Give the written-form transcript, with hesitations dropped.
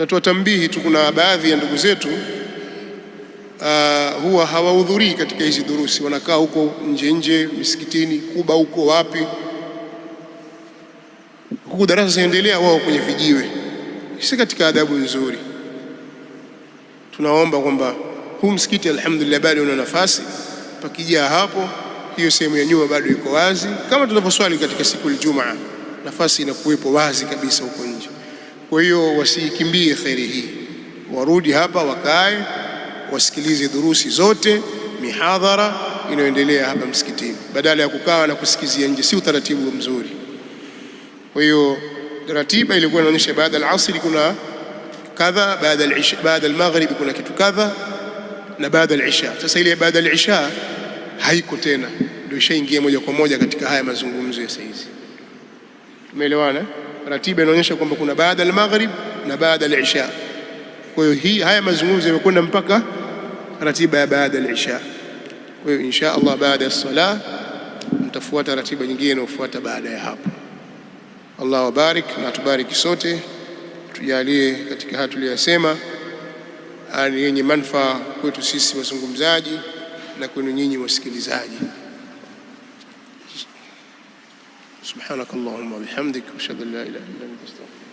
Natoa tambihi tu, kuna baadhi ya ndugu zetu huwa hawahudhurii katika hizi durusi, wanakaa huko nje misikitini, Kuba huko wapi, huku darasa zinaendelea, wao kwenye vijiwe. Si katika adabu nzuri. Tunaomba kwamba huu msikiti alhamdulillah bado una nafasi, pakijaa hapo, hiyo sehemu ya nyuma bado iko wazi, kama tunaposwali katika siku ya Ijumaa, nafasi inakuwepo wazi kabisa huko nje. Kwa hiyo wasikimbie khairi hii, warudi hapa, wakae, wasikilize durusi zote, mihadhara inayoendelea hapa msikitini, badala ya kukaa na kusikizia nje. Si utaratibu mzuri. Kwa hiyo ratiba ilikuwa inaonyesha baada al-asri kuna kadha, baada al-maghrib kuna kitu kadha, na baada al-isha. Sasa ile baada al-isha haiko tena, ndio ishaingia moja kwa moja katika haya mazungumzo ya sasa hizi. Tumeelewana? Ratiba inaonyesha kwamba kuna baada al-maghrib na baada al-isha. Kwa hiyo haya mazungumzo yamekwenda mpaka ratiba ya baada al-isha. Kwa hiyo insha Allah baada ya sala mtafuata ratiba nyingine inayofuata baada ya hapo. Allah wabarik na tubariki sote, tujalie katika haya tuliyosema ani yenye manufaa kwetu sisi wazungumzaji na kwenu nyinyi wasikilizaji. Subhanakallahumma wa bihamdika ashhadu an la ilaha illa anta astaghfiruka